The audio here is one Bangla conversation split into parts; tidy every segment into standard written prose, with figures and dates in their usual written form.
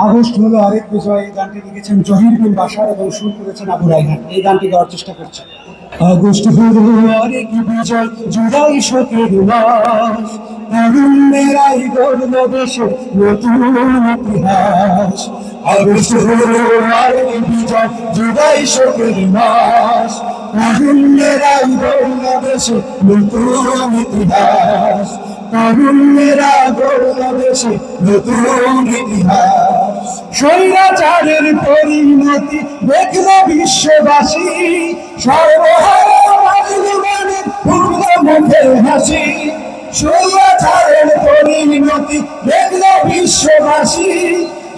আগস্ট হলো আরেক বিজয়। এই গানটি লিখেছেন জহির বিন বাশার এবং সুর করেছেন আবু রায়হান। এই গানটি গাওয়ার চেষ্টা করছে। আগস্ট হলো আরেক বিজয়, জুলাই শোকের মাস, তারুণ্যেরাই গড়ল দেশের নতুন ইতিহাস। আগস্ট হলো আরেক বিজয়, জুলাই শোকের মাস, তারুণ্যেরাই গড়ল দেশের নতুন ইতিহাস। তারুণ্যেরা গড়ল দেশে নতুন ইতিহাস। স্বৈরাচারের পরিণতি দেখল বিশ্ববাসী, সর্বহারা মাজলুমের পূর্ণ মুখে হাসি। স্বৈরাচারের পরিণতি দেখল বিশ্ববাসী,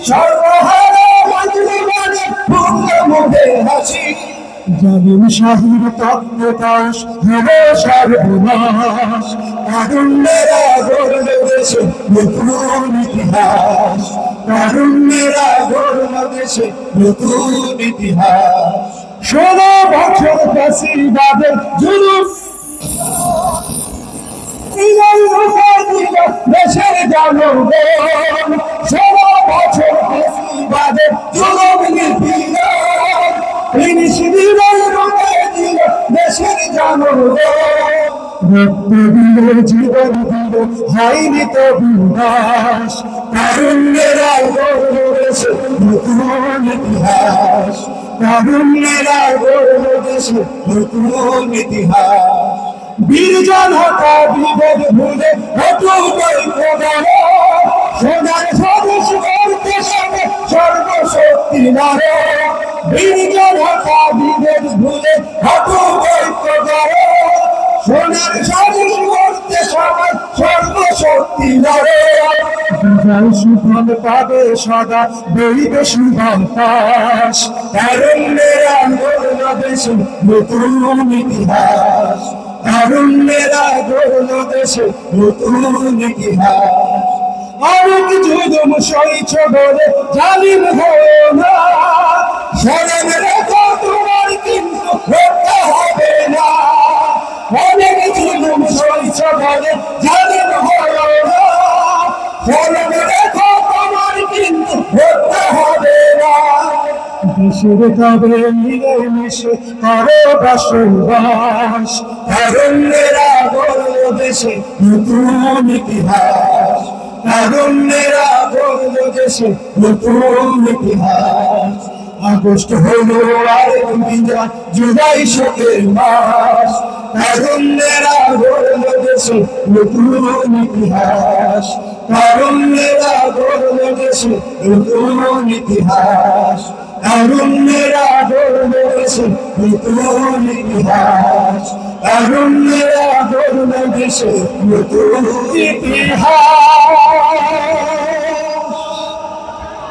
সর্বহারা মাজলুমের পূর্ণ মুখে হাসি। জালিম শাহীর তত্ত্বদাস হলো সর্বনাশ, তারুণ্যেরা গড়ল দেশে নতুন ইতিহাস। তারুণ্যেরা গড়ল দেশে নতুন ইতিহাস। 16 বছর ফ্যাসিবাদের জুলুম দেশের জনগণ, 16 বছর ফ্যাসিবাদের জুলুম নিপীড়ন, দেশের জনগণ। রক্ত দিল, জীবন দিল, হয়নি তো বিনাশ, তারুণ্যেরা গড়ল দেশে নতুন ইতিহাস। তারুণ্যেরা গড়ল দেশে নতুন ইতিহাস। বীর জনতা বিভেদ ভুলে অটুট ঐক্যবদ্ধ, সোনার স্বদেশ গড়তে সবে সর্বশক্তি নারে। বীর জনতা বিভেদ ভুলে অটুট ঐক্যবদ্ধ, সোনার স্বদেশ গড়তে সবে সর্বশক্তি নারে। বিজয় সুফল পাবে সদা, বইবে সুবাতাস, তারুণ্যেরা গড়ল দেশে নতুন ইতিহাস। তারুণ্যেরা গড়ল দেশে নতুন ইতিহাস। অনেক জুলুম সইছ বলে জালিম হও না, স্মরণ রেখো তোমার কিন্তু রক্ষা হবে না। অনেক জুলুম সইছ বলে জালিম হও না, স্মরণ রেখো তোমার কিন্তু রক্ষা হবে না। দেশের তবে মিলে মিশে করো বসবাস, তারুণ্যেরা গড়ল দেশে নতুন ইতিহাস। তারুণ্যেরা গড়ল দেশে নতুন ইতিহাস। আগস্ট হলো আরেক বিজয়, জুলাই শোকের মাস, তারুণ্যেরা গড়ল দেশে নতুন ইতিহাস। তারুণ্যেরা গড়ল দেশে নতুন ইতিহাস। তারুণ্যেরা গড়ল দেশে নতুন ইতিহাস। তারুণ্যেরা গড়ল দেশে নতুন ইতিহাস।